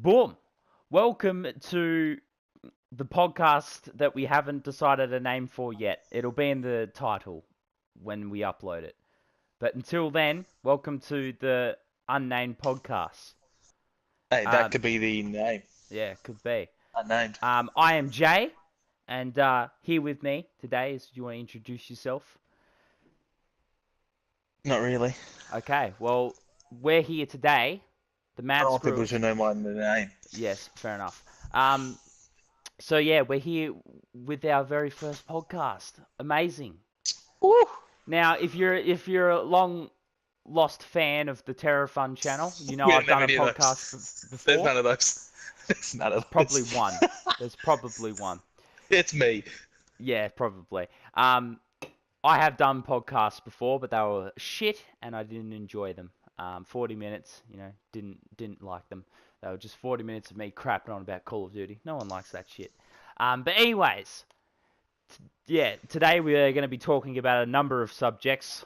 Boom! Welcome to the podcast that we haven't decided a name for yet. It'll be in the title when we upload it. But until then, welcome to the Unnamed Podcast. Hey, that could be the name. Yeah, could be. Unnamed. I am Jay, and here with me today is, do you want to introduce yourself? Not really. Okay, well, we're here today. The Mad I don't want Screw. people to know my name. Yes, fair enough. So yeah, we're here with our very first podcast. Amazing. Woo! Now, if you're a long lost fan of the Terror Fun channel, you know Yeah, I've done a never knew podcast There's before. none of those. There's none of those. Probably one. There's probably one. It's me. Yeah, probably. I have done podcasts before, but they were shit, and I didn't enjoy them. 40 minutes, didn't like them. They were just 40 minutes of me crapping on about Call of Duty. No one likes that shit. But anyways, today we're going to be talking about a number of subjects.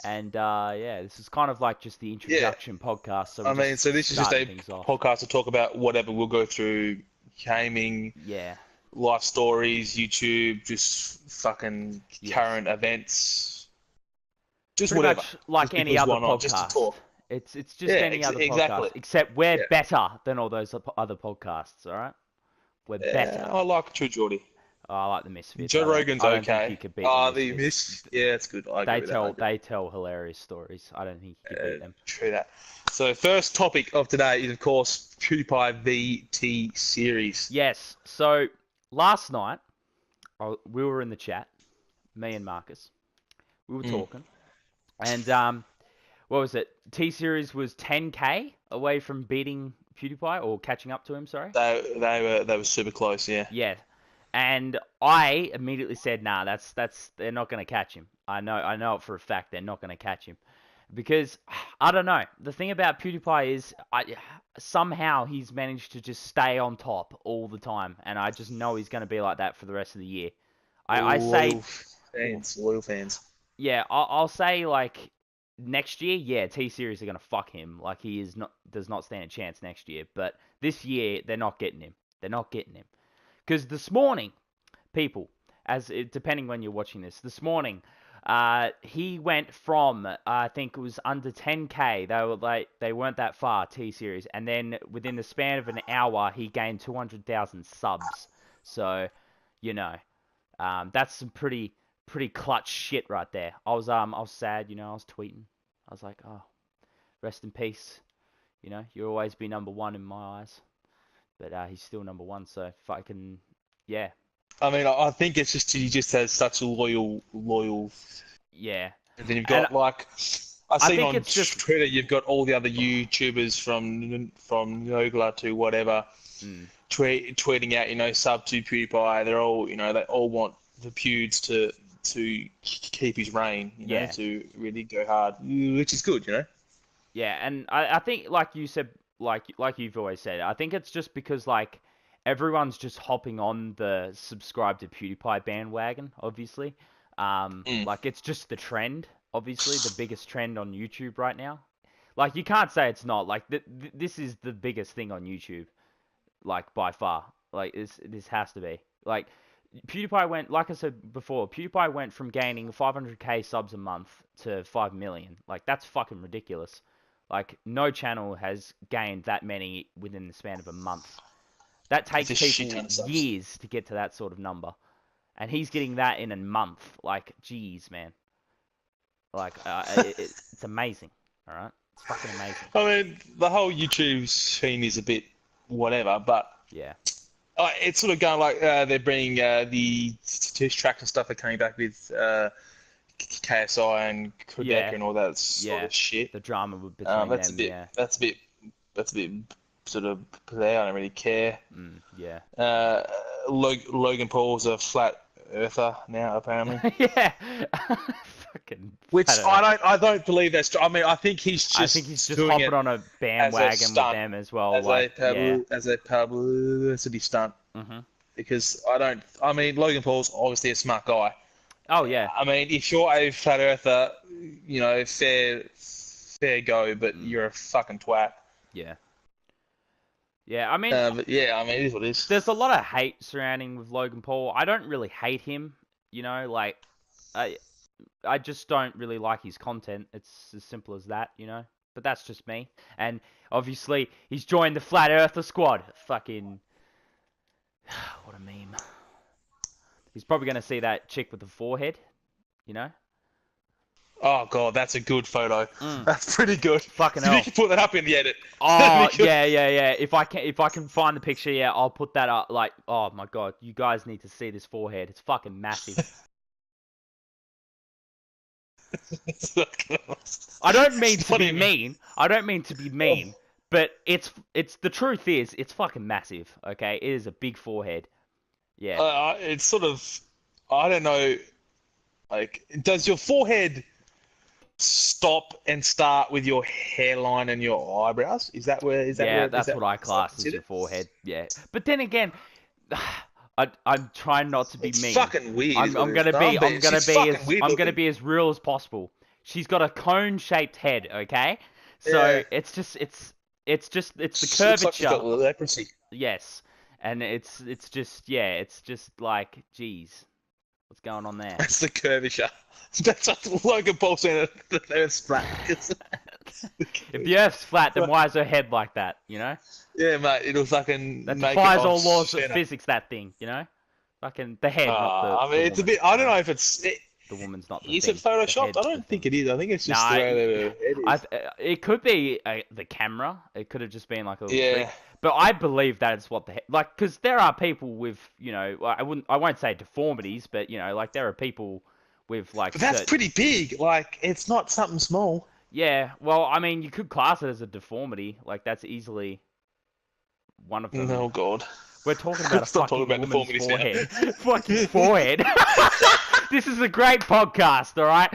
And this is kind of like just the introduction podcast. So so this is just a podcast to talk about whatever. We'll go through gaming, life stories, YouTube, just fucking current events. Just pretty whatever. Much like just any other podcast. Just to talk. It's just any other podcast, except we're better than all those other podcasts, all right? We're better. I like True Geordie. Oh, I like the Misfits. Joe Rogan's I don't okay. Think you could beat the Misfits. Yeah, it's good. I agree they tell hilarious stories. I don't think you could beat them. True that. So first topic of today is, of course, Pewdiepie v T-Series. Yes. So last night, we were in the chat, me and Marcus. We were talking. And what was it? T-Series was 10k away from beating PewDiePie, or catching up to him, sorry. They were super close, yeah. Yeah. And I immediately said, nah, they're not going to catch him. I know it for a fact they're not going to catch him. Because, I don't know, the thing about PewDiePie is somehow he's managed to just stay on top all the time. And I just know he's going to be like that for the rest of the year. Loyal fans. Yeah, I'll say, like, next year, T-Series are going to fuck him. Like, does not stand a chance next year. But this year, they're not getting him. They're not getting him. Because this morning, people, depending when you're watching this morning, he went from, I think it was under 10k. They weren't that far, T-Series. And then within the span of an hour, he gained 200,000 subs. So, that's some pretty clutch shit right there. I was sad, I was tweeting. I was like, oh, rest in peace. You'll always be number one in my eyes. But he's still number one, so if I can, yeah. I mean, I think it's just he just has such a loyal. Yeah. And then you've got I seen on Twitter, you've got all the other YouTubers from Nogla to whatever, tweeting out, sub to PewDiePie. They're all, they all want the Pewds to keep his reign, to really go hard, which is good, Yeah, and I think, like you said, like you've always said, I think it's just because, like, everyone's just hopping on the subscribe to PewDiePie bandwagon, obviously. Like, it's just the trend, obviously, the biggest trend on YouTube right now. Like, you can't say it's not. Like, this is the biggest thing on YouTube, like, by far. Like, this has to be. Like, PewDiePie went, like I said before, PewDiePie went from gaining 500k subs a month to 5 million. Like, that's fucking ridiculous. Like, no channel has gained that many within the span of a month. That takes people years to get to that sort of number. And he's getting that in a month. Like, geez, man. Like, it's amazing. All right? It's fucking amazing. I mean, the whole YouTube scene is a bit whatever, but... Yeah. It's sort of going like they're bringing the tracks and stuff are coming back with... KSI and Quebec and all that sort of shit. The drama between them. That's a bit sort of there. I don't really care. Logan Paul's a flat earther now, apparently. Yeah. Fucking. Which I don't believe that's true. I mean, I think he's just hopping on a bandwagon with them as well. As a publicity stunt. Because Logan Paul's obviously a smart guy. Oh, yeah. I mean, if you're a flat earther, fair go, but you're a fucking twat. Yeah. Yeah, I mean, but yeah, I mean, it is what it is. There's a lot of hate surrounding with Logan Paul. I don't really hate him, you know, like I just don't really like his content. It's as simple as that, you know. But that's just me. And obviously, he's joined the Flat Earther squad. Fucking what a meme. He's probably gonna see that chick with the forehead, you know. Oh god, that's a good photo. That's pretty good. Fucking hell. You can put that up in the edit. Oh yeah. If I can find the picture, yeah, I'll put that up. Like, oh my god, you guys need to see this forehead. It's fucking massive. I don't mean to be mean. But it's the truth is it's fucking massive. Okay, it is a big forehead. Yeah. It's sort of, I don't know. Like, does your forehead stop and start with your hairline and your eyebrows? Is that where? That's what I class as your forehead. Yeah, but then again, I'm trying not to be mean. It's fucking weird. I'm gonna be as real as possible. She's got a cone-shaped head. Okay, so it's the curvature. Looks like she's got leprosy. Yes, and it's just like, geez, what's going on there? That's the curvature. That's what Logan Paul saying that the Earth's flat. If the Earth's flat, then why is her head like that? You know? Yeah, mate. It'll fucking that defies all laws of physics. That thing, you know? Fucking the head, not the. I mean, it's a bit. I don't know if it's. The woman's not. Is it photoshopped? I don't think it is. I think it's just the way the head is. It could be the camera. It could have just been like a little trick. Yeah. But I believe that it's what the head, like, because there are people with, you know, I won't say deformities, but you know, like there are people with like. But that's pretty big. Like, it's not something small. Yeah. Well, I mean, you could class it as a deformity. Like, that's easily one of them. Oh God. We're talking about a fucking woman's forehead. Fucking forehead. This is a great podcast, all right?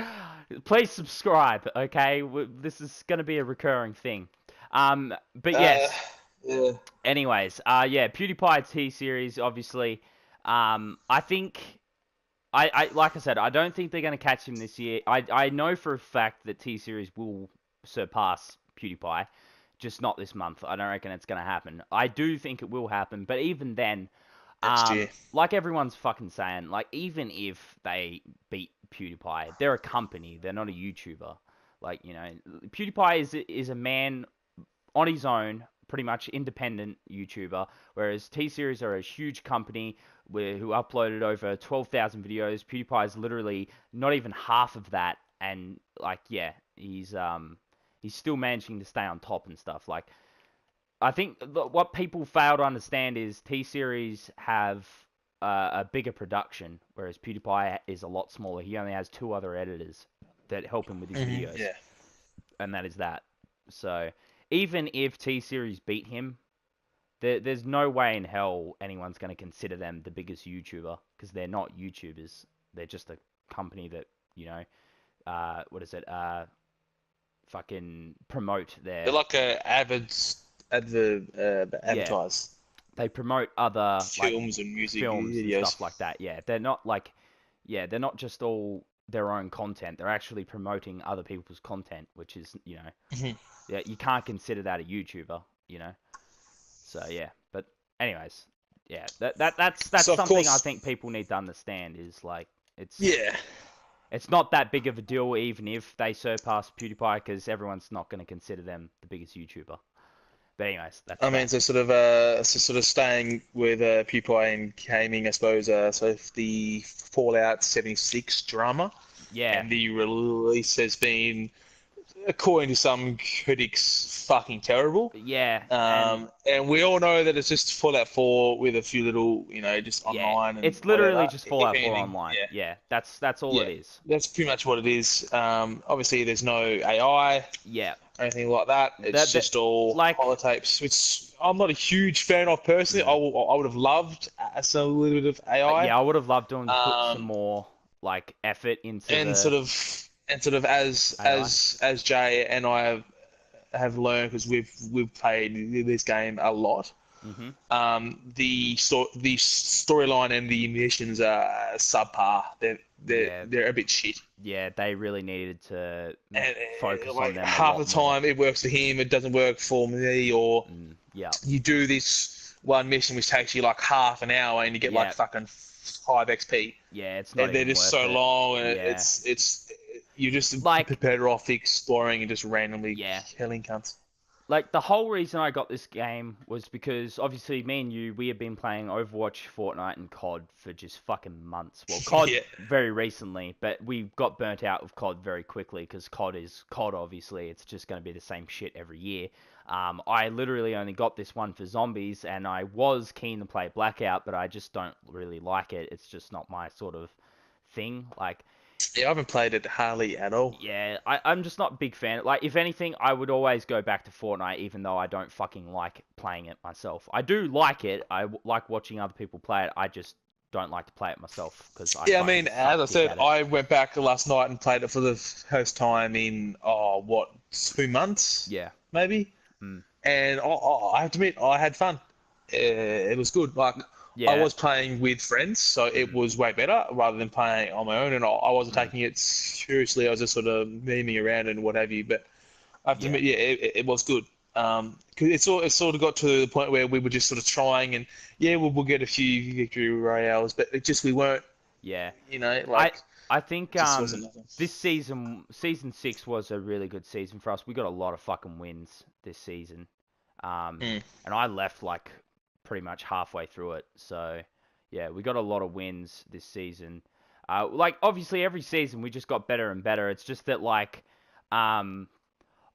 Please subscribe, okay? This is going to be a recurring thing. But yes. Yeah. Anyways, PewDiePie T-Series, obviously. I think, I like I said, I don't think they're going to catch him this year. I know for a fact that T-Series will surpass PewDiePie. Just not this month. I don't reckon it's going to happen. I do think it will happen, but even then, like everyone's fucking saying, like even if they beat PewDiePie, they're a company. They're not a YouTuber. Like, you know, PewDiePie is a man on his own, pretty much independent YouTuber, whereas T-Series are a huge company who uploaded over 12,000 videos. PewDiePie is literally not even half of that, and like, yeah, he's still managing to stay on top and stuff. Like, I think what people fail to understand is T-Series have a bigger production, whereas PewDiePie is a lot smaller. He only has 2 other editors that help him with his videos. Yeah. And that is that. So, even if T-Series beat him, there's no way in hell anyone's going to consider them the biggest YouTuber, because they're not YouTubers. They're just a company that, you know, fucking promote their... They're like a advertise. Yeah. They promote other films and music films videos and stuff like that. Yeah, they're not just all their own content. They're actually promoting other people's content, which is, you know, yeah, you can't consider that a YouTuber, you know. So yeah, but anyways, yeah, that's so something course, I think people need to understand is like it's not that big of a deal even if they surpass PewDiePie, because everyone's not going to consider them the biggest YouTuber. But anyways, that's. I mean, so sort of staying with PewDiePie and gaming, I suppose. So the Fallout 76 drama. Yeah. And the release has been, according to some critics, fucking terrible. Yeah. And we all know that it's just Fallout 4 with a few little, you know, just online. And it's literally whatever. just Fallout 4 online. Yeah. That's all it is. That's pretty much what it is. Obviously, there's no AI. Yeah. Anything like that. It's just all holotapes, which I'm not a huge fan of personally. I would have loved a little bit of AI. Yeah, I would have loved to put some more like effort into sort of as Jay and I have learned, because we've played this game a lot. The storyline and the missions are subpar. They're a bit shit. Yeah, they really needed to focus on them. Half the time it works for him, it doesn't work for me, or Yeah. You do this one mission which takes you like half an hour, and you get like fucking 5 XP. Yeah, it's not. And they're just so long, and it's you're just like better off exploring and just randomly killing cunts. Like, the whole reason I got this game was because, obviously, me and you, we have been playing Overwatch, Fortnite, and COD for just fucking months. Well, COD very recently, but we got burnt out of COD very quickly, because COD is COD, obviously. It's just going to be the same shit every year. I literally only got this one for zombies, and I was keen to play Blackout, but I just don't really like it. It's just not my sort of thing. Like... Yeah, I haven't played it hardly at all. Yeah, I'm just not a big fan. Like, if anything, I would always go back to Fortnite, even though I don't fucking like playing it myself. I do like it. I like watching other people play it. I just don't like to play it myself. Cause I mean, as I said, I went back last night and played it for the first time in, 2 months? Yeah. Maybe? And I have to admit, I had fun. It was good. Like... Yeah. I was playing with friends, so it was way better rather than playing on my own, and I wasn't taking it seriously. I was just sort of memeing around and what have you. But I have to admit, it was good. Cause it sort of got to the point where we were just sort of trying, and we'll get a few victory royales, but we weren't. Yeah. You know, like I think this season 6 was a really good season for us. We got a lot of fucking wins this season, and I left like pretty much halfway through it. So, yeah, we got a lot of wins this season. Like, obviously, every season we just got better and better. It's just that, like, I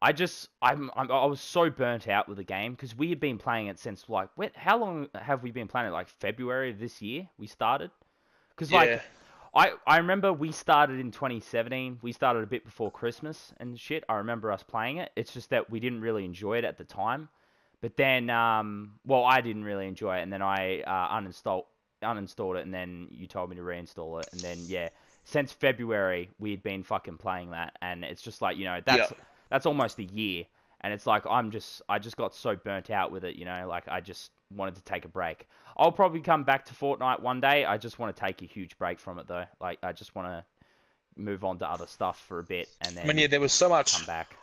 was so burnt out with the game because we had been playing it since, like, how long have we been playing it? Like, February of this year we started? Because, like, I remember we started in 2017. We started a bit before Christmas and shit. I remember us playing it. It's just that we didn't really enjoy it at the time. But then, I didn't really enjoy it, and then I uninstalled it, and then you told me to reinstall it, and then, since February, we had been fucking playing that, and it's just like, that's almost a year, and it's like, I just got so burnt out with it, like, I just wanted to take a break. I'll probably come back to Fortnite one day. I just want to take a huge break from it, though. Like, I just want to move on to other stuff for a bit, and then there was so much come back.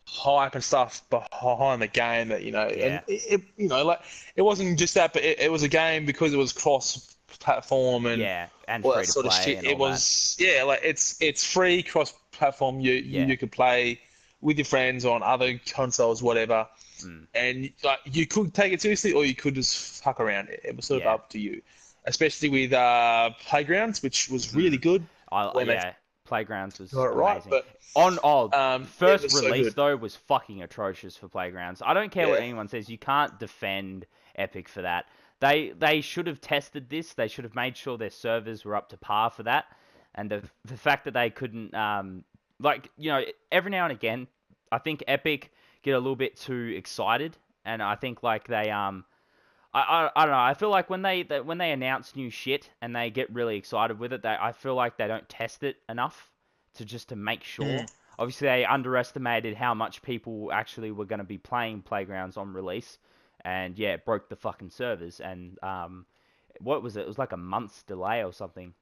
Hype and stuff behind the game that and it wasn't just that, but it was a game because it was cross-platform and and free to sort play. Of shit. It was like it's free cross-platform. You could play with your friends on other consoles, whatever, and like you could take it seriously or you could just fuck around. It was sort of up to you, especially with Playgrounds, which was really good. Playgrounds was amazing. Right, but first release though was fucking atrocious for Playgrounds. I don't care what anyone says. You can't defend Epic for that. They should have tested this. They should have made sure their servers were up to par for that. And the fact that they couldn't, every now and again, I think Epic get a little bit too excited, and I think like they I don't know. I feel like when they announce new shit and they get really excited with it, I feel like they don't test it enough to make sure. Obviously, they underestimated how much people actually were going to be playing Playgrounds on release, and it broke the fucking servers. And what was it? It was like a month's delay or something,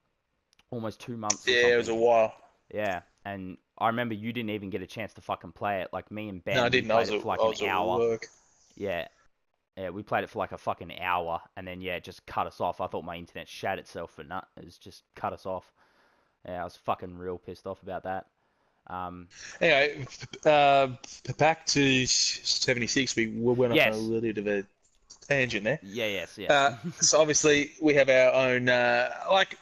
almost 2 months. It was a while. Yeah, and I remember you didn't even get a chance to fucking play it. Like me and Ben, no, I didn't. Played it for like an hour. Work. Yeah. Yeah, we played it for like a fucking hour, and then, it just cut us off. I thought my internet shat itself for nut. It was just cut us off. Yeah, I was fucking real pissed off about that. Anyway, back to 76, we went off on a little bit of a tangent there. Yes. So obviously, we have our own,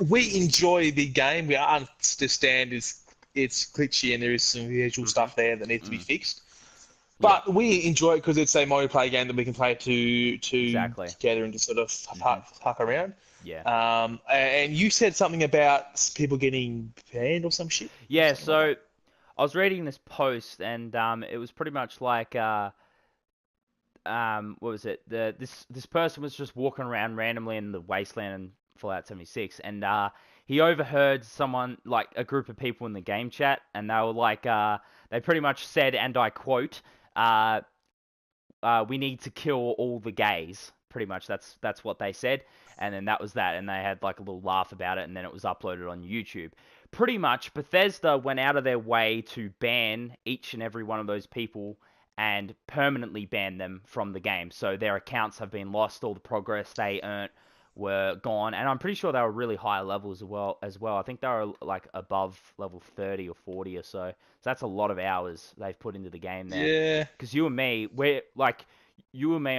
we enjoy the game. We understand it's glitchy and there is some visual stuff there that needs to be fixed. But we enjoy it because it's a multiplayer game that we can play together and just sort of fuck around. Yeah. And you said something about people getting banned or some shit? Yeah, so I was reading this post, and it was pretty much like, what was it? This person was just walking around randomly in the wasteland in Fallout 76, and he overheard someone, like a group of people in the game chat, and they were like, they pretty much said, and I quote, we need to kill all the gays. Pretty much that's what they said, and then that was that, and they had like a little laugh about it, and then it was uploaded on YouTube. Pretty much Bethesda went out of their way to ban each and every one of those people and permanently banned them from the game. So their accounts have been lost, all the progress they earned were gone, and I'm pretty sure they were really high levels as well. I think they were like above level 30 or 40 or so. So that's a lot of hours they've put into the game there. Yeah. Because you and me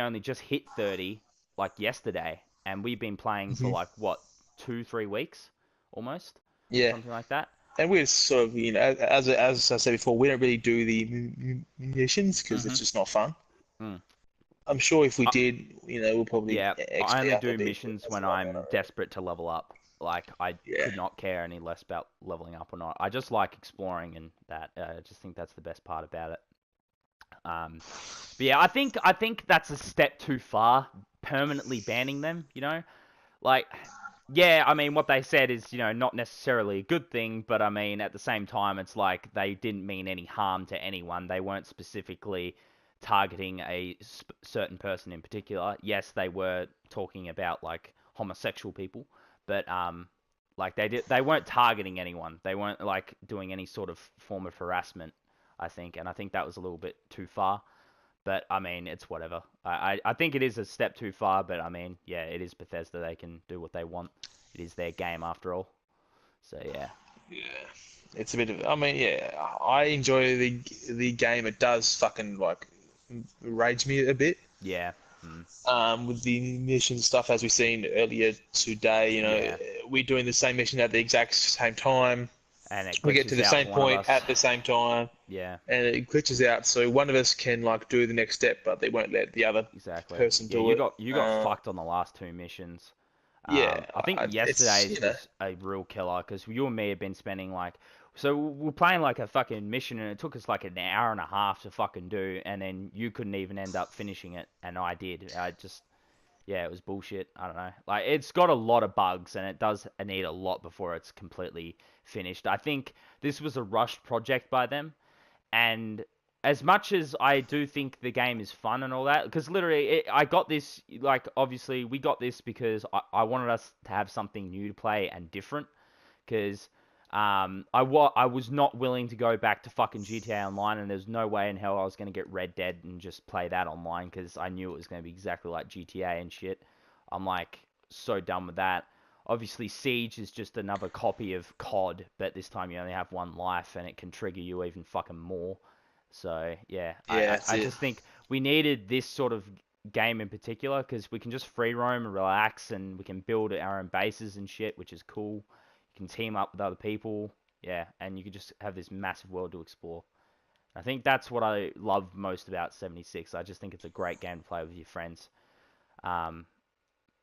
only just hit 30 like yesterday, and we've been playing for like what 2-3 weeks almost. Yeah. Something like that. And we're sort of, as I said before, we don't really do the missions because it's just not fun. I'm sure if we did, we'll probably I only do missions when I'm desperate to level up. Like, I could not care any less about leveling up or not. I just like exploring, and that I just think that's the best part about it. But yeah, I think that's a step too far, permanently banning them. Like, yeah, I mean, what they said is, not necessarily a good thing, but I mean, at the same time, it's like they didn't mean any harm to anyone. They weren't specifically targeting a certain person in particular. Yes, they were talking about like homosexual people, but like they weren't targeting anyone. They weren't like doing any sort of form of harassment, I think, and I think that was a little bit too far. But I mean, it's whatever. I think it is a step too far, but I mean, yeah, it is Bethesda. They can do what they want. It is their game after all. So yeah. Yeah. It's a bit of. I mean, yeah, I enjoy the game. It does fucking like rage me a bit. Yeah. With the mission stuff, as we've seen earlier today, we're doing the same mission at the exact same time. And we get to the same point at the same time. Yeah. And it glitches out, so one of us can like do the next step, but they won't let the other person do it. You got fucked on the last 2 missions. Yeah. I think yesterday's was a real killer, because you and me have been spending like... So we're playing like a fucking mission, and it took us like an hour and a half to fucking do, and then you couldn't even end up finishing it, and I did. Yeah, it was bullshit. I don't know. Like, it's got a lot of bugs, and it does need a lot before it's completely finished. I think this was a rushed project by them, and as much as I do think the game is fun and all that, because literally, I got this, like, obviously, we got this because I wanted us to have something new to play and different, because I was not willing to go back to fucking GTA Online, and there's no way in hell I was going to get Red Dead and just play that online, because I knew it was going to be exactly like GTA and shit. I'm like so done with that. Obviously, Siege is just another copy of COD, but this time you only have one life, and it can trigger you even fucking more. So yeah, I just think we needed this sort of game in particular, because we can just free roam and relax, and we can build our own bases and shit, which is cool. You can team up with other people, yeah, and you can just have this massive world to explore. I think that's what I love most about 76. I just think it's a great game to play with your friends.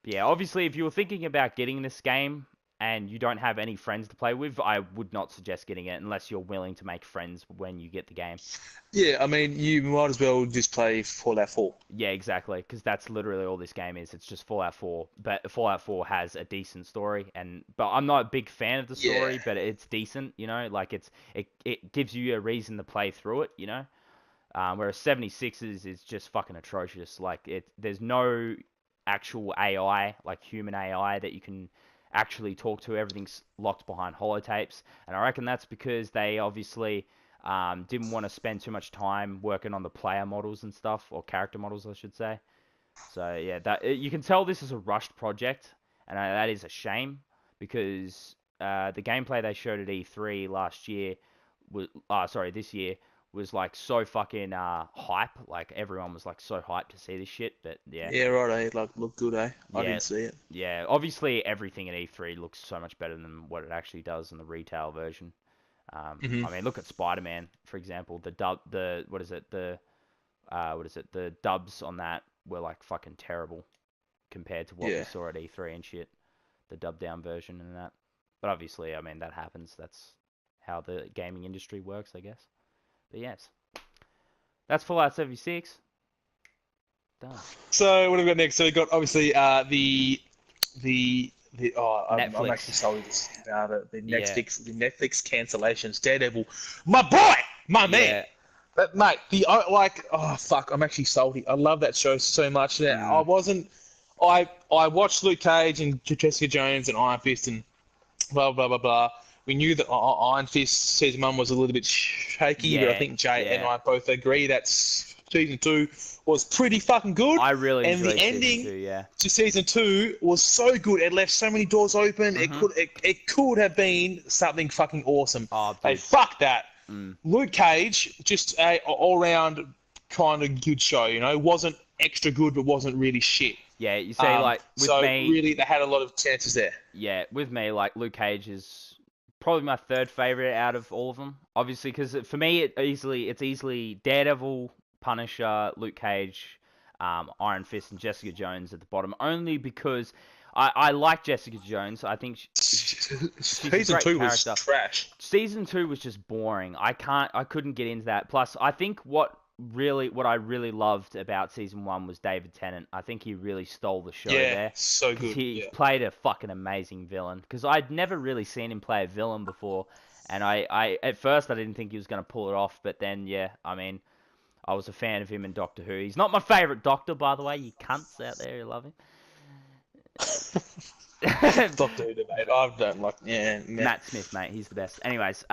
Yeah, obviously, if you were thinking about getting this game and you don't have any friends to play with, I would not suggest getting it unless you're willing to make friends when you get the game. Yeah, I mean, you might as well just play Fallout 4. Yeah, exactly, because that's literally all this game is. It's just Fallout 4, but Fallout 4 has a decent story, but I'm not a big fan of the story, but it's decent, like it gives you a reason to play through it, whereas 76's is just fucking atrocious. Like, there's no actual AI, like human AI, that you can actually talk to. Everything's locked behind holotapes, and I reckon that's because they obviously didn't want to spend too much time working on the player models and stuff, or character models, I should say. So yeah, you can tell this is a rushed project, and that is a shame, because the gameplay they showed at E3 this year was like so fucking hype. Like, everyone was like so hyped to see this shit. But yeah. Yeah, right. Like, look good, eh? I didn't see it. Yeah, obviously everything at E3 looks so much better than what it actually does in the retail version. I mean, look at Spider-Man, for example. The dubs on that were like fucking terrible compared to what we saw at E3 and shit. The dubbed down version and that. But obviously, I mean, that happens. That's how the gaming industry works, I guess. But yes, that's Fallout 76. Done. So what have we got next? So we've got obviously I'm actually sorry about it. The Netflix cancellations. Daredevil, my boy, my man. But mate, I'm actually salty. I love that show so much. I watched Luke Cage and Jessica Jones and Iron Fist and blah blah blah blah. We knew that Iron Fist season 1 was a little bit shaky, but I think Jay and I both agree that's season 2 was pretty fucking good. I really and enjoyed the ending season 2, yeah. to season 2 was so good. It left so many doors open. It could have been something fucking awesome. Oh, Hey, dude. fuck that. Luke Cage, just a all-round kind of good show. You know, wasn't extra good, but wasn't really shit. Yeah, you say like with so me. Really, they had a lot of chances there. Yeah, with me, like Luke Cage is probably my third favorite out of all of them. Obviously, because for me, it's easily Daredevil, Punisher, Luke Cage, Iron Fist, and Jessica Jones at the bottom. Only because I like Jessica Jones. I think she's Season 2 was trash. Season 2 was just boring. I couldn't get into that. Plus, I think what I really loved about season 1 was David Tennant. I think he really stole the show there. Yeah, so good. He played a fucking amazing villain. Because I'd never really seen him play a villain before, and I at first I didn't think he was going to pull it off, but then I mean, I was a fan of him in Doctor Who. He's not my favorite Doctor, by the way. You cunts out there who love him. Doctor Who debate. I don't like. Yeah, Matt Smith, mate. He's the best. Anyways,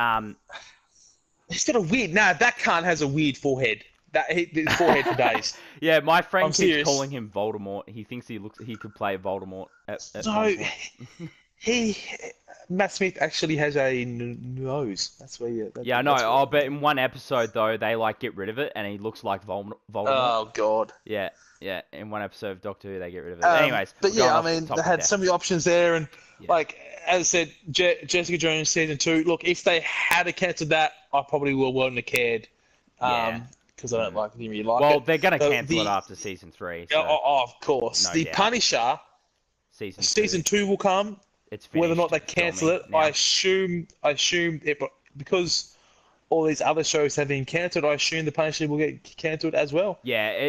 he's got a weird. Nah, that cunt has a weird forehead. His forehead for days. Yeah, my friend keeps calling him Voldemort. He thinks he could play Voldemort. Matt Smith actually has a nose. That's where you. Yeah, I know. I'll bet in one episode though they like get rid of it and he looks like Voldemort. Oh God. Yeah. In one episode of Doctor Who they get rid of it. Anyways, but yeah, I mean they had so many options there, and like as I said, Jessica Jones season 2. Look, if they had cancelled that, I probably wouldn't have cared. Because I didn't really like it. Well, they're going to cancel it after season 3. So of course. No doubt. Punisher, season 2 will come. It's finished. Whether or not they cancel it, I assume it, because all these other shows have been cancelled, I assume the Punisher will get cancelled as well. Yeah,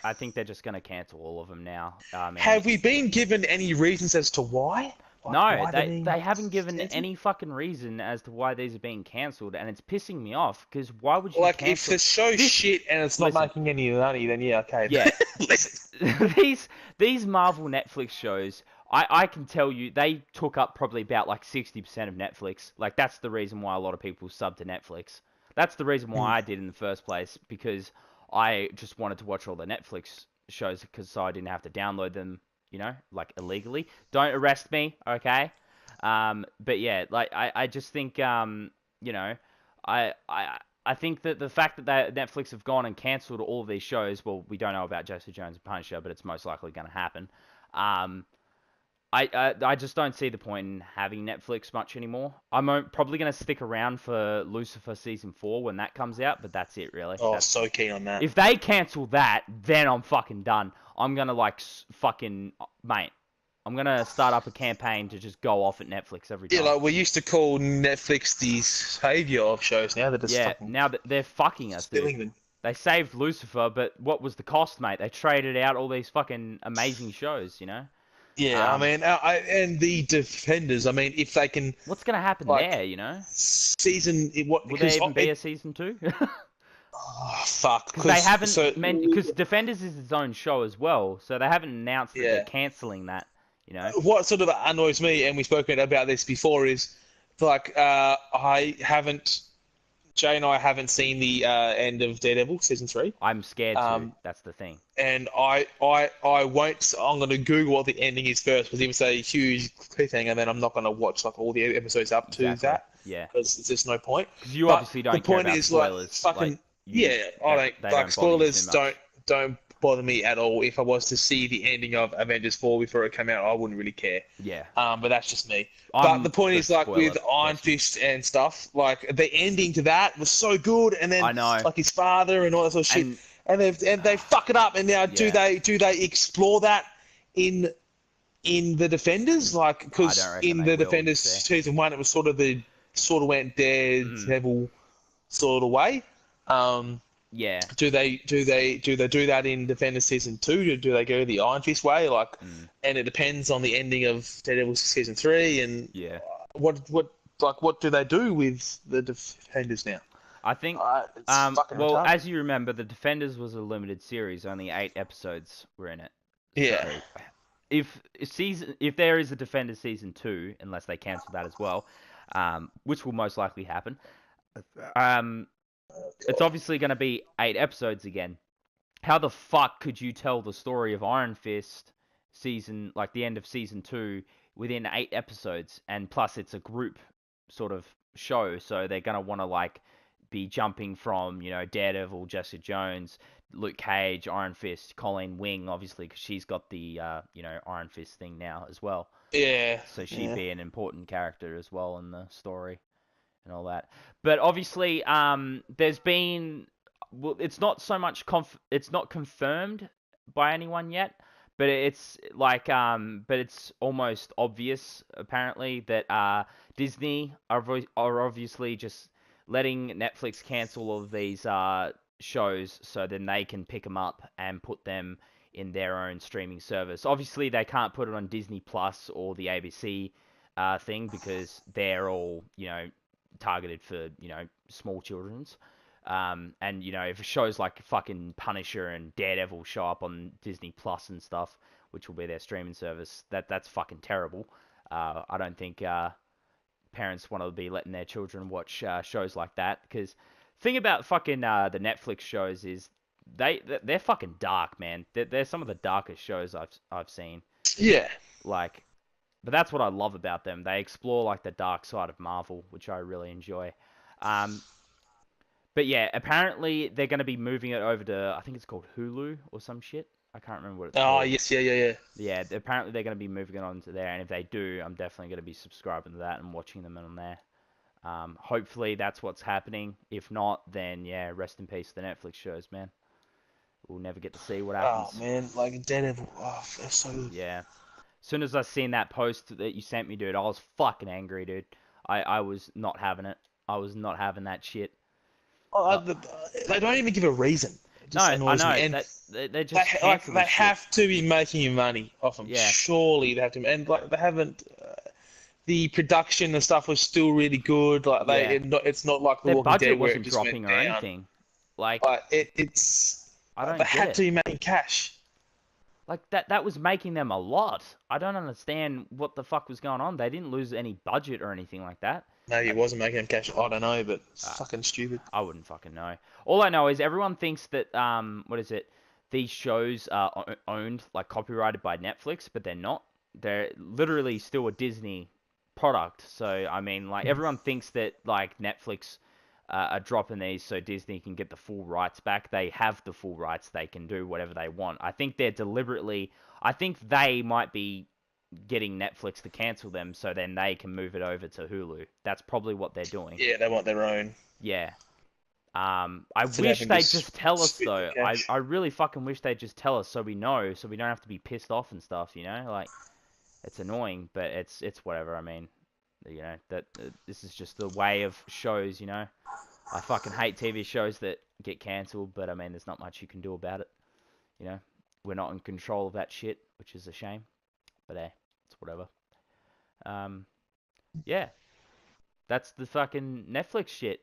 I think they're just going to cancel all of them now. Have we been given any reasons as to why? No, they haven't given any fucking reason as to why these are being cancelled, and it's pissing me off, because why would you cancel... if the show's shit and it's not making any money, then okay. Yeah. These Marvel Netflix shows, I can tell you, they took up probably about like 60% of Netflix. Like, that's the reason why a lot of people sub to Netflix. That's the reason why I did in the first place, because I just wanted to watch all the Netflix shows, so I didn't have to download them, like illegally. Don't arrest me, okay? But yeah, like I just think, I think that the fact that Netflix have gone and cancelled all of these shows, well, we don't know about Jessica Jones and Punisher, but it's most likely going to happen. I just don't see the point in having Netflix much anymore. I'm probably going to stick around for Lucifer season 4 when that comes out, but that's it really. So keen on that. If they cancel that, then I'm fucking done. I'm going to mate, I'm going to start up a campaign to just go off at Netflix every time. Yeah, like we used to call Netflix the savior of shows. Now they're just now that they're fucking us, dude. They saved Lucifer, but what was the cost, mate? They traded out all these fucking amazing shows, Yeah, I mean, and the Defenders. I mean, if they can, what's going to happen there? Season what? Will there even be a season 2? Oh fuck! Because they haven't because Defenders is its own show as well, so they haven't announced that they're cancelling that. What sort of annoys me, and we've spoken about this before, is like Jay and I haven't seen the end of Daredevil season 3. I'm scared to. That's the thing. And I won't. I'm going to Google what the ending is first, because if it's a huge cliffhanger, then I'm not going to watch like all the episodes up to that. Yeah. Because there's just no point. Because you obviously don't care about spoilers. I don't. Spoilers don't bother me at all. If I was to see the ending of Avengers 4 before it came out, I wouldn't really care. Yeah. But that's just me. But the point is, like with Iron Fist and stuff, like the ending to that was so good, and then like his father and all that sort of shit, and they fuck it up. And now do they explore that in the Defenders? Like, because in the Defenders season 1, it was sort of went Daredevil sort of way. Yeah. Do they do that in Defenders season 2? Do they go the Iron Fist way? Like, and it depends on the ending of Daredevil season 3. And what do they do with the Defenders now? I think as you remember, the Defenders was a limited series. Only 8 episodes were in it. Yeah. So if there is a Defenders season 2, unless they cancel that as well, which will most likely happen, it's obviously going to be 8 episodes again. How the fuck could you tell the story of Iron Fist season, like the end of season 2, within 8 episodes? And plus, it's a group sort of show, so they're going to want to like be jumping from, you know, Daredevil, Jessica Jones, Luke Cage, Iron Fist, Colleen Wing, obviously, because she's got the, you know, Iron Fist thing now as well. Yeah. So she'd be an important character as well in the story and all that. But obviously, there's been, well, it's not so much it's not confirmed by anyone yet, but it's like, but it's almost obvious apparently that Disney are obviously just letting Netflix cancel all of these shows so then they can pick them up and put them in their own streaming service. Obviously, they can't put it on Disney Plus or the ABC thing because they're all, you know, targeted for, you know, small children's. And, you know, if shows like fucking Punisher and Daredevil show up on Disney Plus and stuff, which will be their streaming service, that's fucking terrible. I don't think parents want to be letting their children watch shows like that, because thing about fucking the Netflix shows is they're fucking dark, man. They're some of the darkest shows I've seen. Yeah. Like, but that's what I love about them. They explore like the dark side of Marvel, which I really enjoy. But yeah, apparently they're going to be moving it over to, I think it's called Hulu or some shit. I can't remember what it's called. Oh, yes, yeah. Yeah, apparently they're going to be moving it on to there, and if they do, I'm definitely going to be subscribing to that and watching them on there. Hopefully that's what's happening. If not, then yeah, rest in peace to the Netflix shows, man. We'll never get to see what happens. Oh, man, like Daredevil, that's so good. Yeah. As soon as I seen that post that you sent me, dude, I was fucking angry, dude. I was not having it. I was not having that shit. They don't even give a reason. It just annoys me. And they just they have to be making money off them. Yeah. Surely they have to, and like they haven't. The production and stuff was still really good. Like it's not like The Walking Dead where it just dropping went or down. anything. Like it's. I don't. They had to be making cash. Like that was making them a lot. I don't understand what the fuck was going on. They didn't lose any budget or anything like that. Maybe it wasn't making them cash. I don't know, but it's fucking stupid. I wouldn't fucking know. All I know is everyone thinks that what is it? These shows are owned, like copyrighted by Netflix, but they're not. They're literally still a Disney product. So I mean, like everyone thinks that like Netflix are dropping these so Disney can get the full rights back. They have the full rights. They can do whatever they want. I think they're deliberately. I think they might be getting Netflix to cancel them so then they can move it over to Hulu. That's probably what they're doing. Yeah, they want their own. Yeah. I wish they'd just tell us though. I really fucking wish they'd just tell us so we know, so we don't have to be pissed off and stuff, you know? Like, it's annoying, but it's whatever. I mean, you know, that this is just the way of shows, you know? I fucking hate TV shows that get cancelled, but I mean, there's not much you can do about it. You know? We're not in control of that shit, which is a shame. But it's whatever. Yeah. That's the fucking Netflix shit.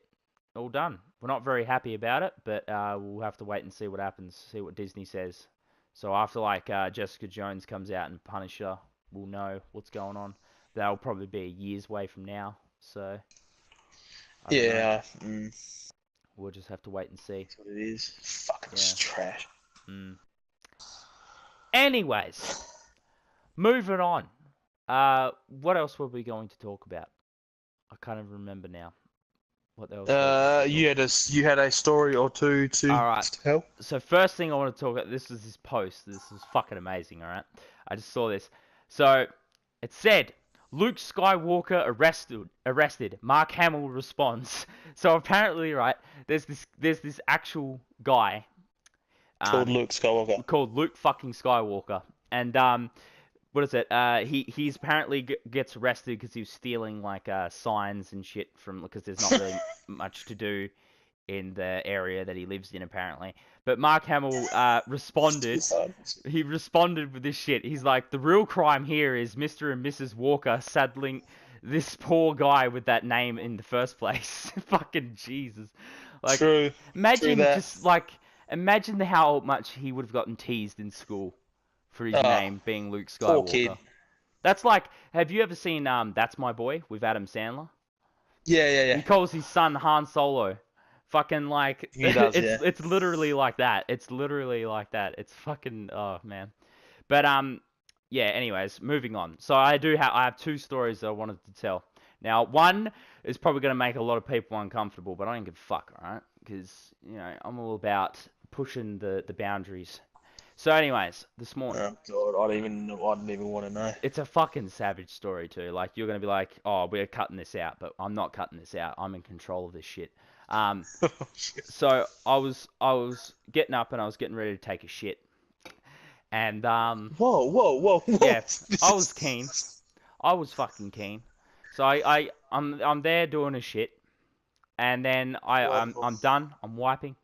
All done. We're not very happy about it, but we'll have to wait and see what happens, see what Disney says. So after like Jessica Jones comes out and Punisher, we'll know what's going on. That'll probably be a year's way from now. So yeah, we'll just have to wait and see. That's what it is. Fucking trash. Anyways, moving on. What else were we going to talk about? I can't even remember now. What else? You had a story or two to tell. So first thing I want to talk about, this is this post. This is fucking amazing, alright? I just saw this. So it said, Luke Skywalker arrested. Mark Hamill responds. So apparently, right, there's this actual guy called Luke Skywalker. Called Luke fucking Skywalker. And what is it? He's apparently gets arrested because he was stealing like signs and shit because there's not really much to do in the area that he lives in apparently. But Mark Hamill responded. He responded with this shit. He's like, the real crime here is Mr. and Mrs. Walker saddling this poor guy with that name in the first place. Fucking Jesus. Like, True. Imagine just like imagine how much he would have gotten teased in school for his name being Luke Skywalker. Poor kid. That's like, have you ever seen That's My Boy with Adam Sandler? Yeah. He calls his son Han Solo Fucking like He does, it's literally like that. It's literally like that. It's fucking oh man. But yeah. Anyways, moving on. So I have two stories that I wanted to tell. Now one is probably gonna make a lot of people uncomfortable, but I don't give a fuck, alright? Because I'm all about pushing the boundaries. So anyways, this morning. Oh God, I didn't even want to know. It's a fucking savage story too. Like you're gonna be like, oh, we're cutting this out, but I'm not cutting this out. I'm in control of this shit. So I was getting up and I was getting ready to take a shit, and Whoa. yeah, I was keen. I was fucking keen. So I'm there doing a shit, and then I'm done. I'm wiping,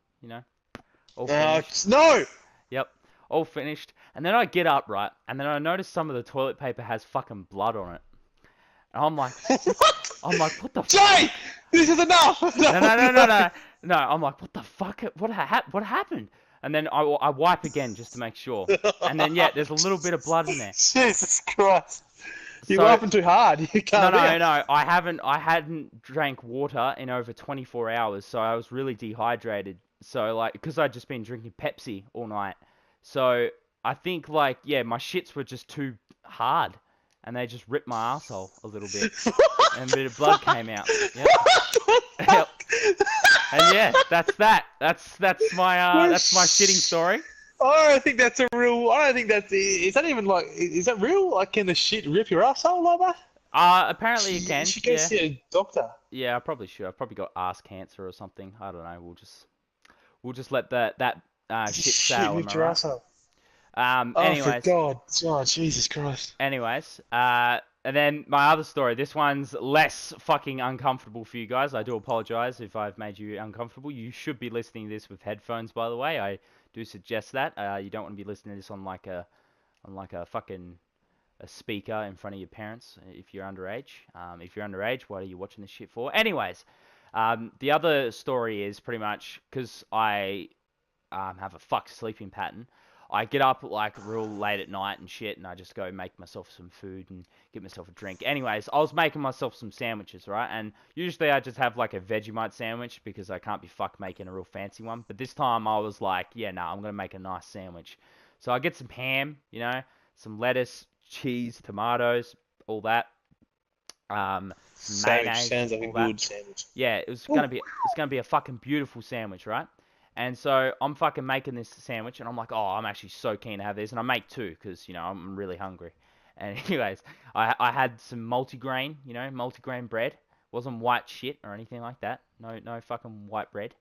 all finished. No. Yep, all finished. And then I get up, right, and then I notice some of the toilet paper has fucking blood on it. And I'm like, what the Jay, fuck? this is enough. No, I'm like, what the fuck? What happened? And then I wipe again just to make sure. And then, yeah, there's a little bit of blood in there. Jesus Christ. You're wiping too hard. You can't. No. I hadn't drank water in over 24 hours, so I was really dehydrated. So, like, because I'd just been drinking Pepsi all night. So, I think, like, yeah, my shits were just too hard. And they just ripped my asshole a little bit. And a bit of blood came out. Yep. Yep. And yeah, that's that. That's my shitting story. I don't think that's is that even like, is that real? Like, can the shit rip your asshole like that? Apparently it can. You should go see a doctor. Yeah, I probably should. I've probably got ass cancer or something. I don't know. We'll just let that shit sail. Rip your asshole. Anyways. For God. Oh, Jesus Christ. Anyways, and then my other story. This one's less fucking uncomfortable for you guys. I do apologize if I've made you uncomfortable. You should be listening to this with headphones, by the way. I do suggest that. You don't want to be listening to this on like a fucking a speaker in front of your parents if you're underage. If you're underage, what are you watching this shit for? Anyways, the other story is pretty much because I have a fucked sleeping pattern. I get up like real late at night and shit, and I just go make myself some food and get myself a drink. Anyways, I was making myself some sandwiches, right? And usually I just have like a Vegemite sandwich because I can't be fucked making a real fancy one. But this time I was like, yeah, no, I'm going to make a nice sandwich. So I get some ham, some lettuce, cheese, tomatoes, all that. Some mayonnaise. Sounds like a good sandwich. Yeah, it's gonna be a fucking beautiful sandwich, right? And so I'm fucking making this sandwich, and I'm like, oh, I'm actually so keen to have this, and I make two because I'm really hungry. And anyways, I had some multigrain bread. Wasn't white shit or anything like that. No fucking white bread.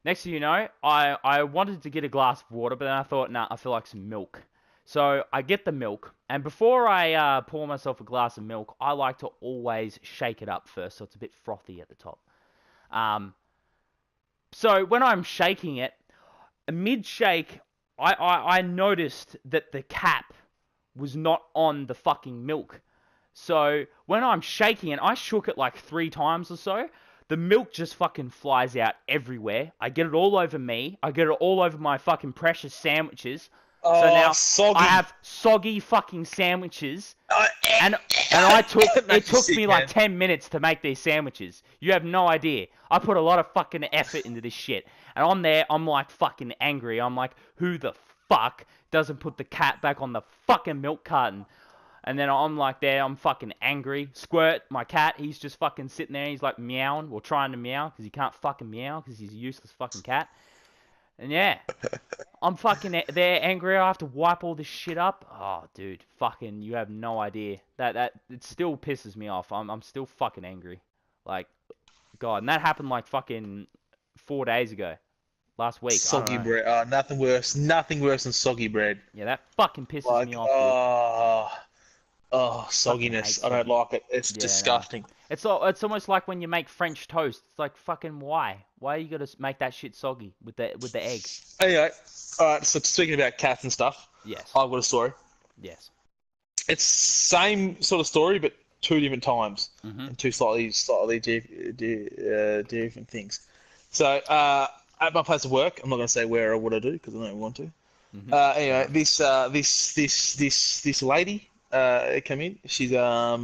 Next thing you know, I wanted to get a glass of water, but then I thought, nah, I feel like some milk. So I get the milk, and before I pour myself a glass of milk, I like to always shake it up first, so it's a bit frothy at the top. So when I'm shaking it, mid-shake, I noticed that the cap was not on the fucking milk. So when I'm shaking it, I shook it like 3 times or so. The milk just fucking flies out everywhere. I get it all over me. I get it all over my fucking precious sandwiches. Oh, so now soggy. I have soggy fucking sandwiches. And it took me like 10 minutes to make these sandwiches. You have no idea. I put a lot of fucking effort into this shit. And on there, I'm like fucking angry. I'm like, who the fuck doesn't put the cap back on the fucking milk carton? And then I'm like there, I'm fucking angry. Squirt, my cat, he's just fucking sitting there. He's like meowing, or trying to meow, because he can't fucking meow, because he's a useless fucking cat. And yeah, I'm fucking there angry. I have to wipe all this shit up. Oh, dude, fucking, you have no idea. That it still pisses me off. I'm still fucking angry. Like, God, and that happened like fucking 4 days ago. Last week. Soggy bread. Oh, nothing worse than soggy bread. Yeah, that fucking pisses me off. Sogginess. I don't like it. It's disgusting. No. It's almost like when you make French toast. It's like, fucking why? Why you gotta make that shit soggy with the egg? Anyway, alright, so speaking about cats and stuff. Yes. I've got a story. Yes. It's same sort of story, but 2 different times. Mm-hmm. And 2 slightly different things. So, at my place of work, I'm not going to say where or what I do, because I don't want to. Mm-hmm. Anyway, this lady come in. She's I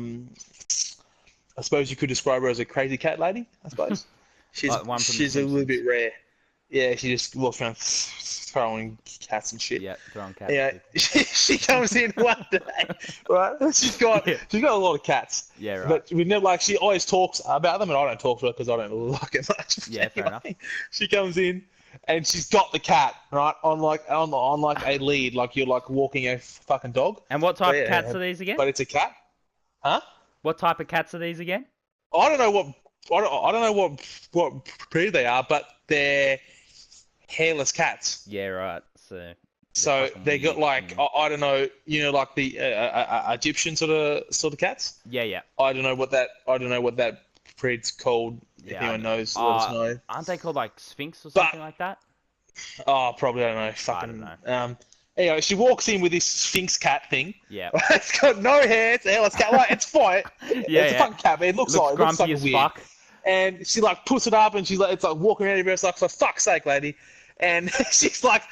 suppose you could describe her as a crazy cat lady, I suppose. She's a little bit rare. Yeah, she just walks around throwing cats and shit. Yeah, throwing cats. Yeah, she comes in one day, right? She's got a lot of cats. Yeah, right. But we never she always talks about them, and I don't talk to her because I don't like it much. Yeah, fair enough. She comes in, and she's got the cat right on a lead, like you're like walking a fucking dog. And what type of cats are these again? But it's a cat. Huh? What type of cats are these again? I don't know what breed they are, but they're hairless cats. Yeah, right. So they got like I don't know, like the Egyptian sort of cats. Yeah. I don't know what that breed's called. If anyone knows, let us know. Aren't they called like Sphinx or something like that? Oh, probably I don't know. Fucking. I don't know. Anyway, she walks in with this Sphinx cat thing. Yeah. It's got no hair. It's a hairless cat. Like, it's fine. It's a fucking cat, man. It looks like grumpy weird. Fuck. And she like puts it up, and she's like, it's like walking around everywhere. It's like, for fuck's sake, lady. And she's like,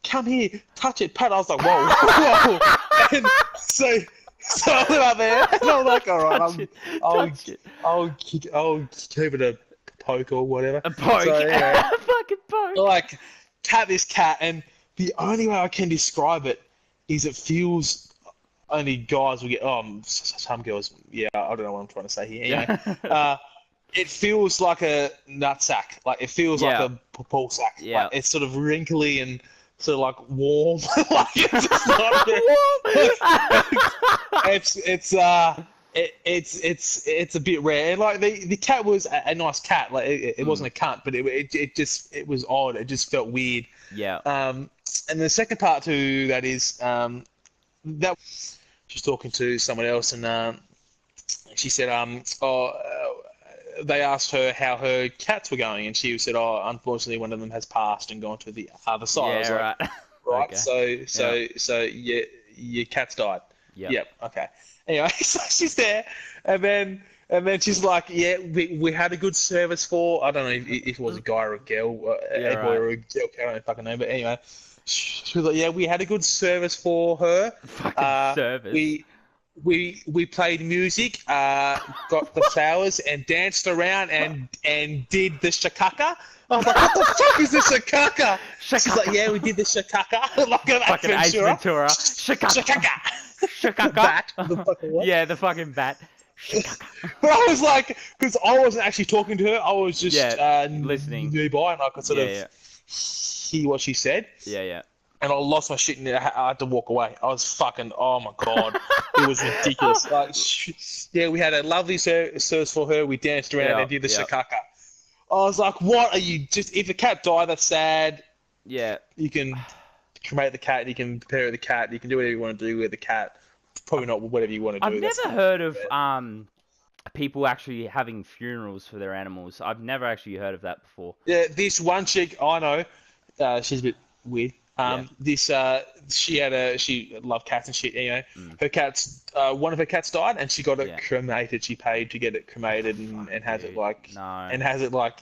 come here, touch it, pat. I was like, whoa. And so I went up there, and I was like, all right, I'll give it a poke or whatever. A poke. So, yeah, fucking poke. Like, pat this cat, and the only way I can describe it is it feels only guys will get. Some girls. Yeah, I don't know what I'm trying to say here. Anyway, it feels like a nutsack. Like it feels like a ball sack. Yeah. Like, it's sort of wrinkly and sort of like warm. Like it's just not. It's a bit rare. And like the cat was a nice cat. Like it wasn't a cunt, but it was odd. It just felt weird. Yeah. And the second part to that is that she's talking to someone else, and she said they asked her how her cats were going, and she said, unfortunately one of them has passed and gone to the other side. Yeah, I was like, right. Right. Okay. So your cat's died. Yep. Yep. Okay. Anyway, so she's there, and then she's like, yeah, we had a good service for, I don't know if it was a guy or a girl, a boy or a girl, I don't fucking know, but anyway, she was like, yeah, we had a good service for her. Fucking service. We played music, got the flowers, and danced around and did the shakaka. I was like, what the fuck is the shakaka? She's like, yeah, we did the shakaka. Like an fucking Ace Ventura. Shakaka. Shakaka. Bat. The fucking what? Yeah, the fucking bat. But I was like, because I wasn't actually talking to her, I was just listening nearby, and I could sort of hear what she said. Yeah. And I lost my shit, and I had to walk away. I was fucking, oh my god, it was ridiculous. Like, we had a lovely service for her. We danced around and did the shakaka. I was like, what are you just? If a cat died, that's sad. Yeah. You can cremate the cat. You can prepare the cat. You can do whatever you want to do with the cat. Probably not whatever you want to do. I've never heard of people actually having funerals for their animals. I've never actually heard of that before. Yeah, this one chick I know, she's a bit weird. She loved cats and shit. Anyway, her cats, one of her cats died, and she got it cremated. She paid to get it cremated and has it like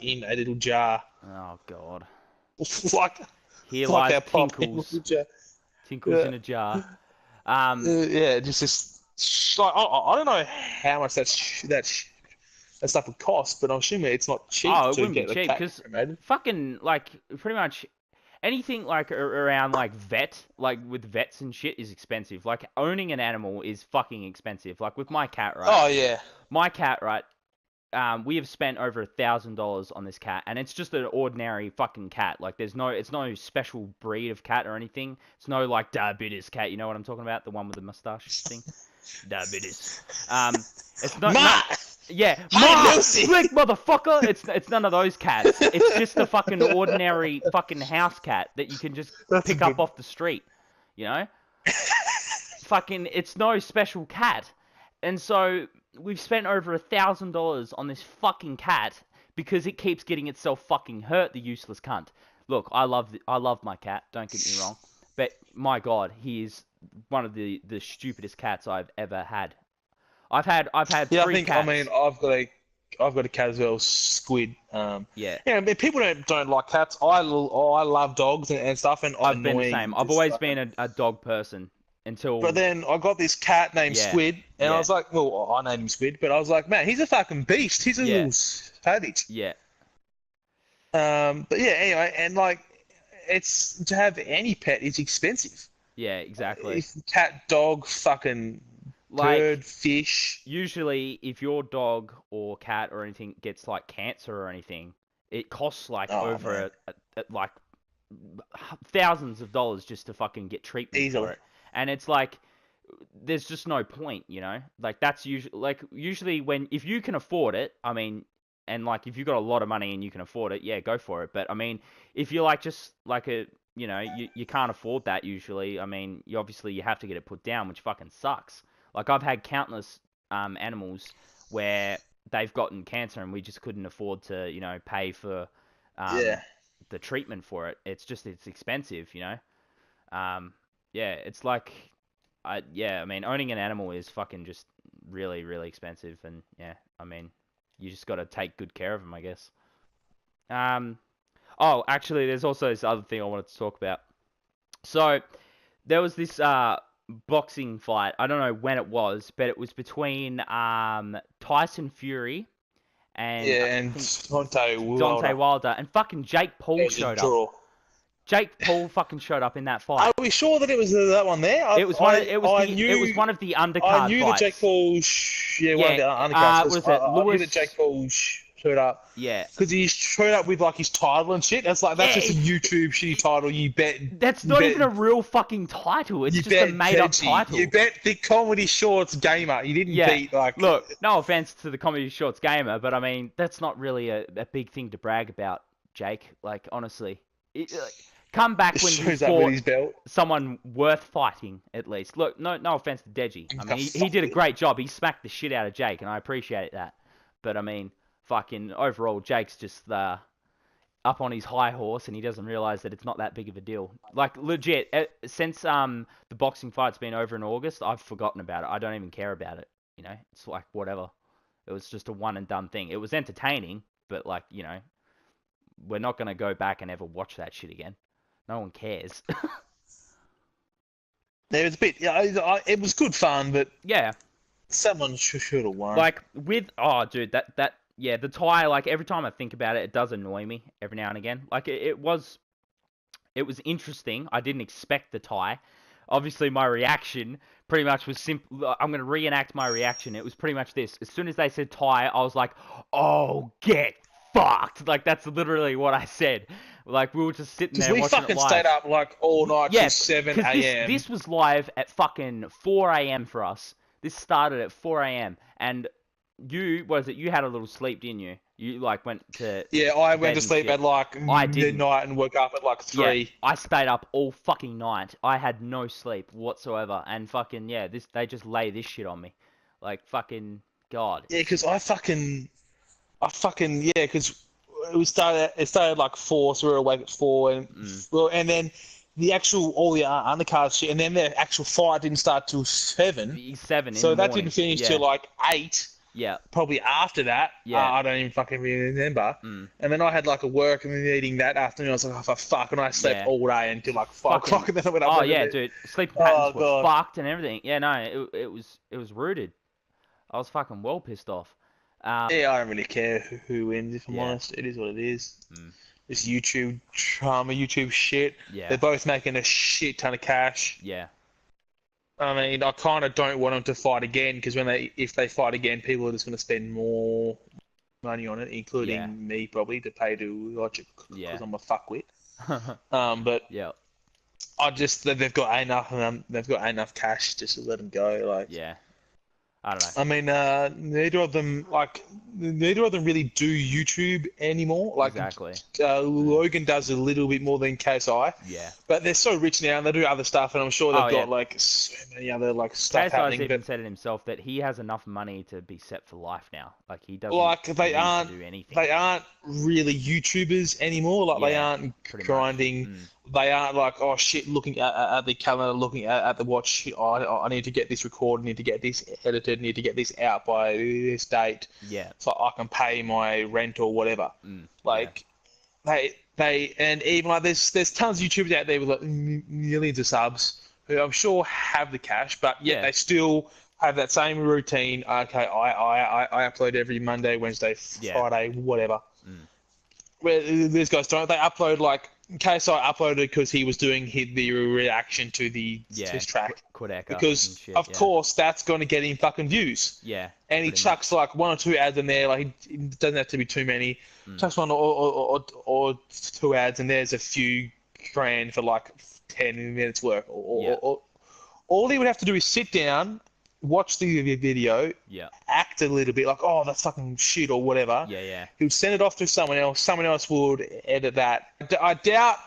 in a little jar. Oh god. like here like lies Tinkles. Tinkles in a jar. Just this. Like, I don't know how much that stuff would cost, but I'm assuming it's not cheap. Oh, it to wouldn't get be cheap because fucking like pretty much anything like around like like with vets and shit is expensive. Like owning an animal is fucking expensive. Like with my cat, right? Oh yeah. My cat, right? We have spent over $1,000 on this cat, and it's just an ordinary fucking cat. Like it's no special breed of cat or anything. It's no like diabetes cat. You know what I'm talking about? The one with the mustache thing. Diabetes. It's not. Slick motherfucker. It's none of those cats. It's just a fucking ordinary fucking house cat that you can just pick up off the street. You know. Fucking, it's no special cat, and so we've spent over $1,000 on this fucking cat because it keeps getting itself fucking hurt. The useless cunt. Look, I love my cat. Don't get me wrong, but my god, he is one of the stupidest cats I've ever had. I've had three cats. I mean, I've got a cat as well, Squid. Yeah. I mean, people don't like cats. I love dogs and stuff, and I've been the same. I've always been a dog person. until. But then I got this cat named Squid, and yeah. I was like, well, I named him Squid, but I was like, man, he's a fucking beast. He's a little savage. Yeah. But yeah, anyway, and like, it's to have any pet is expensive. Yeah, exactly. Cat, dog, fucking bird, fish. Usually, if your dog or cat or anything gets like cancer or anything, it costs like over like thousands of dollars just to fucking get treatment for it. And it's like, there's just no point, you know? Like, that's usually when, if you can afford it, I mean, and like, if you've got a lot of money and you can afford it, yeah, go for it. But I mean, if you're like, just like you know, you can't afford that usually, I mean, you have to get it put down, which fucking sucks. Like, I've had countless animals where they've gotten cancer and we just couldn't afford to, you know, pay for the treatment for it. It's expensive, you know? Yeah, it's like, I mean, owning an animal is fucking just really, really expensive. And yeah, I mean, you just got to take good care of them, I guess. Oh, actually, there's also this other thing I wanted to talk about. So, there was this boxing fight. I don't know when it was, but it was between Tyson Fury and Deontay Wilder, and fucking Jake Paul showed up. Jake Paul fucking showed up in that fight. Are we sure that it was that one there? It was one of the undercard I knew fights. that Jake Paul. One of the undercards. Was it Lewis? I knew that Jake Paul showed up. Yeah. Because he showed up with like his title and shit. That's just a YouTube shitty title. You bet. That's not even a real fucking title. It's just a made-up title. You bet the Comedy Shorts gamer. You didn't beat like. Look, no offense to the Comedy Shorts gamer, but I mean that's not really a big thing to brag about, Jake. Like honestly, come back when you fought someone worth fighting at least. Look, no offense to Deji. I mean he did a great job. He smacked the shit out of Jake, and I appreciate that. But I mean. Fucking overall, Jake's just up on his high horse, and he doesn't realize that it's not that big of a deal. Like legit, since the boxing fight's been over in August, I've forgotten about it. I don't even care about it. You know, it's like whatever. It was just a one and done thing. It was entertaining, but like you know, we're not gonna go back and ever watch that shit again. No one cares. There was a bit. Yeah, it was good fun, but yeah, someone should have won. Like with dude, that. Yeah, the tie, like, every time I think about it, it does annoy me every now and again. Like, it was interesting. I didn't expect the tie. Obviously, my reaction pretty much was simple. I'm going to reenact my reaction. It was pretty much this. As soon as they said tie, I was like, oh, get fucked. Like, that's literally what I said. Like, we were just sitting there watching it live. We fucking stayed up, like, all night till 7 a.m. This was live at fucking 4 a.m. for us. This started at 4 a.m. And... You had a little sleep, didn't you? You like went to I went to sleep at like midnight and woke up at like 3. Yeah, I stayed up all fucking night. I had no sleep whatsoever, and fucking they just lay this shit on me, like fucking god. Yeah, because because it started like 4, so we were awake at 4, and then the actual all the undercard shit, and then the actual fight didn't start till 7. 7. So that didn't finish till like 8. Yeah. Probably after that. Yeah. I don't even fucking remember. And then I had like a work and meeting that afternoon. I was like, oh, for fuck. And I slept all day until like 5 o'clock. And then I went up. Oh, yeah, dude. Sleeping patterns were fucked and everything. Yeah, no, it was rooted. I was fucking well pissed off. I don't really care who wins, if I'm honest. It is what it is. This YouTube drama, YouTube shit. Yeah. They're both making a shit ton of cash. Yeah. I mean, I kind of don't want them to fight again because if they fight again, people are just going to spend more money on it, including me probably to pay to watch it because I'm a fuckwit. But they've got enough cash just to let them go. Like I don't know. I mean, neither of them really do YouTube anymore. Like, exactly. Logan does a little bit more than KSI. Yeah. But they're so rich now, and they do other stuff, and I'm sure they've got like so many other like stuff happening. KSI's even said it himself that he has enough money to be set for life now. Like he doesn't. Like they need aren't. To do anything. They aren't really YouTubers anymore. Like they aren't grinding. They aren't like, oh shit, looking at the calendar, looking at the watch. Shit, I need to get this recorded, need to get this edited, need to get this out by this date. Yeah. So I can pay my rent or whatever. Like, they and even like there's tons of YouTubers out there with like millions of subs who I'm sure have the cash, but yet Yeah. they still have that same routine. Okay, I upload every Monday, Wednesday, Friday, whatever. Where these guys don't. They upload like KSI uploaded because he was doing the reaction to his track. Because shit, of course that's going to get him fucking views. Yeah. And he chucks like 1 or 2 ads in there. Like he doesn't have to be too many. Chucks 1 or 2 ads, and there's a few grand for like 10 minutes work. Or all he would have to do is sit down, watch the video, act a little bit like, oh, that's fucking shit or whatever. Yeah. He would send it off to someone else. Someone else would edit that. I doubt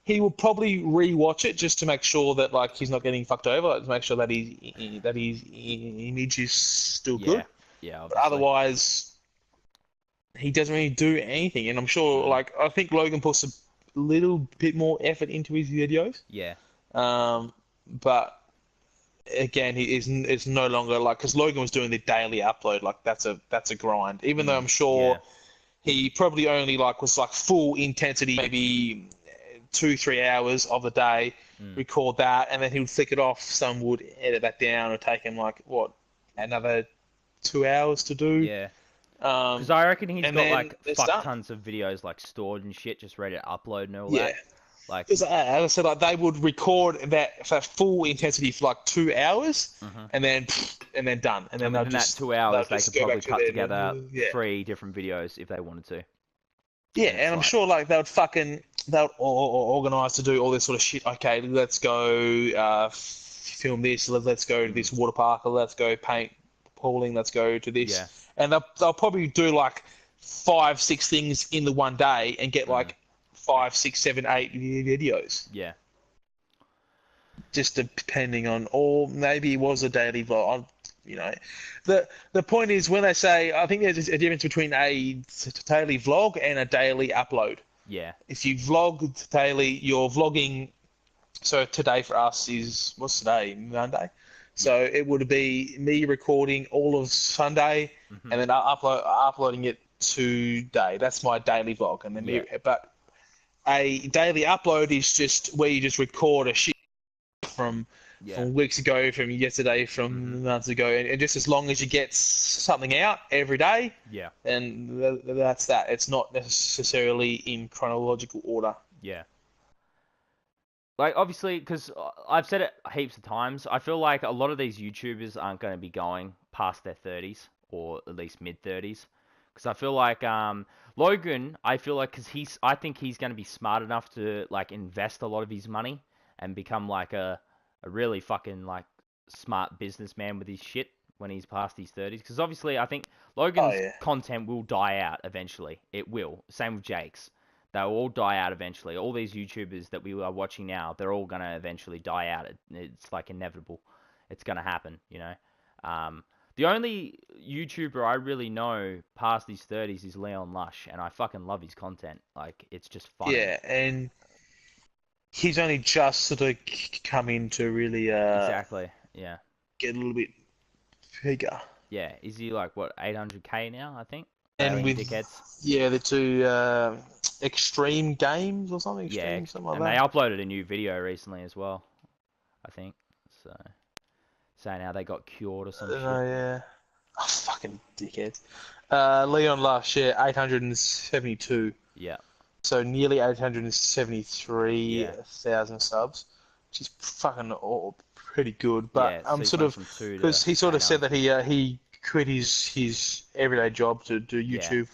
he will probably re-watch it just to make sure that like he's not getting fucked over, like, to make sure that his image is still good. Yeah. But otherwise, he doesn't really do anything. And I'm sure, like, I think Logan puts a little bit more effort into his videos. Yeah. But again, it's no longer like, because Logan was doing the daily upload. Like that's a grind. Even though I'm sure he probably only was full intensity, maybe 2-3 hours of the day, record that, and then he would flick it off. Some would edit that down, or take him another 2 hours to do. Yeah. Because I reckon he's got fuck tons of videos stored and shit, just ready to upload and all that. Because as I said, they would record that for full intensity for 2 hours, and then done. And then in that 2 hours, they could probably cut together 3 different videos if they wanted to. Yeah, and I'm sure they'll organise to do all this sort of shit. Okay, let's go film this. Let's go to this water park. Or let's go paint pooling. Let's go to this. Yeah. And they'll probably do 5-6 things in the one day and get 5, 6, 7, 8 videos. Yeah. Just depending on, or maybe it was a daily vlog. The point is, when they say, I think there's a difference between a daily vlog and a daily upload. Yeah. If you vlog daily, you're vlogging. So today for us what's today? Monday. So it would be me recording all of Sunday and then uploading it today. That's my daily vlog. And then but a daily upload is just where you just record a shit from weeks ago, from yesterday, from months ago, and just as long as you get something out every day, and that's that. It's not necessarily in chronological order. Yeah. Obviously, because I've said it heaps of times, I feel like a lot of these YouTubers aren't going to be going past their 30s, or at least mid-30s. Because I feel like Logan, I think he's going to be smart enough to invest a lot of his money and become a really fucking smart businessman with his shit when he's past his 30s. Because obviously, I think Logan's content will die out eventually. It will. Same with Jake's. They'll all die out eventually. All these YouTubers that we are watching now, they're all going to eventually die out. It's inevitable. It's going to happen, The only YouTuber I really know past his 30s is Leon Lush, and I fucking love his content. It's just fun. Yeah, and he's only just sort of come in to really exactly, yeah, get a little bit bigger. Yeah, is he 800k now? I think. And with dickheads. the 2 extreme games or something. Something like and that. They uploaded a new video recently as well, I think. So saying how they got cured or something. Oh yeah. Oh, fucking dickheads. Leon Lush, 872. Yeah. So nearly 873,000 subs, which is fucking pretty good. But I'm sort of, because he sort of said that he quit his everyday job to do YouTube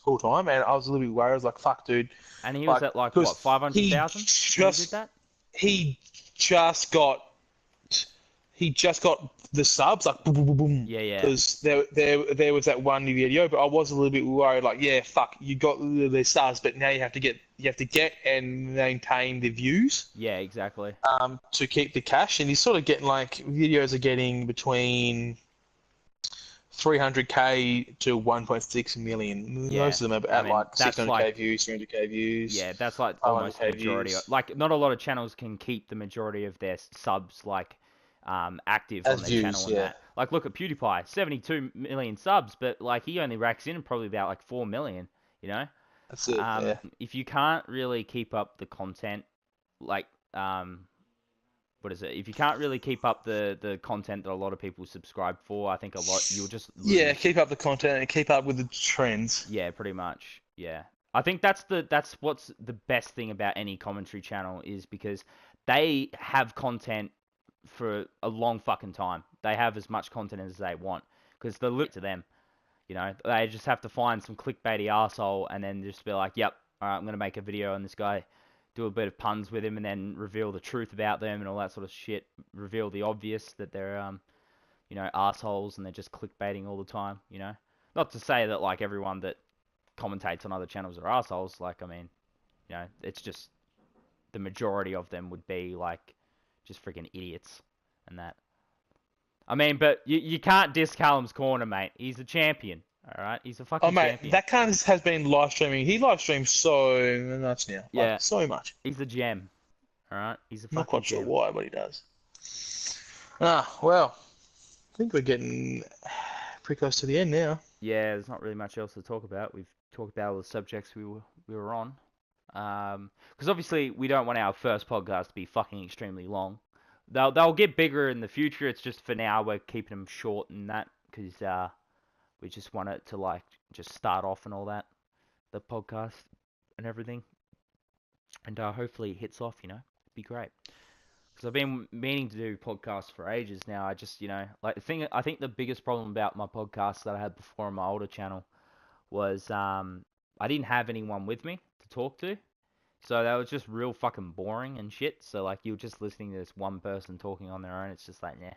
full time, and I was a little bit worried. I was like, "Fuck, dude." And he was at what, 500,000? He just got the subs, boom, boom, boom, boom. Yeah. Because there was that one video, but I was a little bit worried. Fuck, you got the subs, but now you have to get and maintain the views. Yeah, exactly. To keep the cash, and he's sort of getting videos are getting between 300k to 1.6 million. Yeah. Most of them are at 600k views, 300k views. Yeah, that's almost the majority. Not a lot of channels can keep the majority of their subs active on their channel and that. Look at PewDiePie, 72 million subs, but he only racks in probably about 4 million. That's it. If you can't really keep up the content, what is it? If you can't really keep up the content that a lot of people subscribe for, I think you'll just lose. Yeah, keep up the content and keep up with the trends. Yeah, pretty much. Yeah. I think that's what's the best thing about any commentary channel is because they have content for a long fucking time. They have as much content as they want because they're lit to them. You know, they just have to find some clickbaity arsehole and then just be like, yep, all right, I'm going to make a video on this guy, do a bit of puns with him and then reveal the truth about them and all that sort of shit. Reveal the obvious that they're, you know, arseholes and they're just clickbaiting all the time, you know. Not to say that, like, everyone that commentates on other channels are arseholes. Like, I mean, you know, it's just the majority of them would be, like, just freaking idiots and that. I mean, but you can't diss Callum's Corner, mate. He's a champion, all right? He's a fucking champion. Oh, mate, that kind of has been live streaming. He live streams so much now. Yeah. Like, so much. He's a gem, all right? He's a fucking Not quite gem. sure why, but he does. Well, I think we're getting pretty close to the end now. Yeah, there's not really much else to talk about. We've talked about all the subjects we were on. Because obviously we don't want our first podcast to be fucking extremely long. They'll get bigger in the future. It's just for now we're keeping them short and that because we just want it to like just start off and all that, the podcast and everything, and hopefully it hits off. You know, it'd be great. Because I've been meaning to do podcasts for ages now. I just, you know, like I think the biggest problem about my podcast that I had before on my older channel was I didn't have anyone with me to talk to. So that was just real fucking boring and shit. So like you're just listening to this one person talking on their own. It's just like, nah.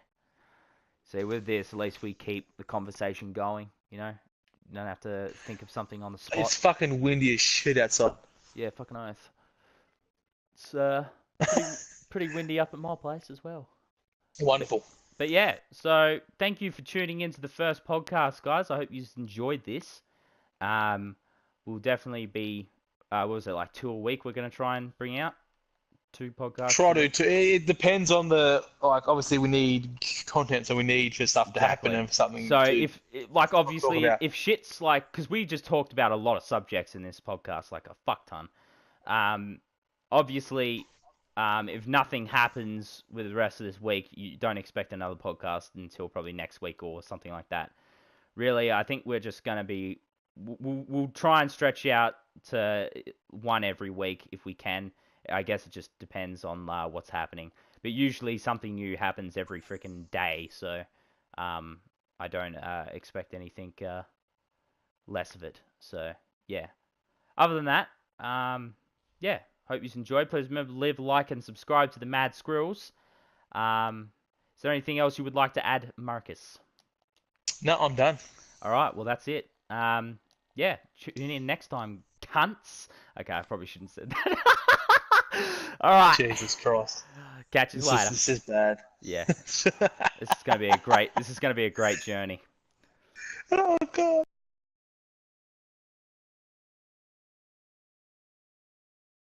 So with this, at least we keep the conversation going, you know? You don't have to think of something on the spot. It's fucking windy as shit outside. Yeah, fucking oath. It's pretty windy up at my place as well. Wonderful. But yeah, so thank you for tuning into the first podcast, guys. I hope you enjoyed this. We'll definitely be, what was it, like 2 a week we're going to try and bring out? 2 podcasts? Try to. It depends on the, like, obviously we need content, so we need for stuff to happen and for something so to if, like, obviously, if shit's like, because we just talked about a lot of subjects in this podcast, like a fuck ton. Obviously, if nothing happens with the rest of this week, you don't expect another podcast until probably next week or something like that. Really, I think we're just going to be, we'll try and stretch out to 1 every week if we can. I guess it just depends on what's happening. But usually something new happens every freaking day, so I don't expect anything less of it. So, yeah. Other than that, yeah, hope you enjoyed. Please remember to leave a like and subscribe to the Mad Squirrels. Is there anything else you would like to add, Marcus? No, I'm done. All right, well, that's it. Yeah, tune in next time, cunts. Okay, I probably shouldn't have said that. All right. Jesus Christ. Catch you later. This is bad. Yeah. This is gonna be a great journey. Oh God.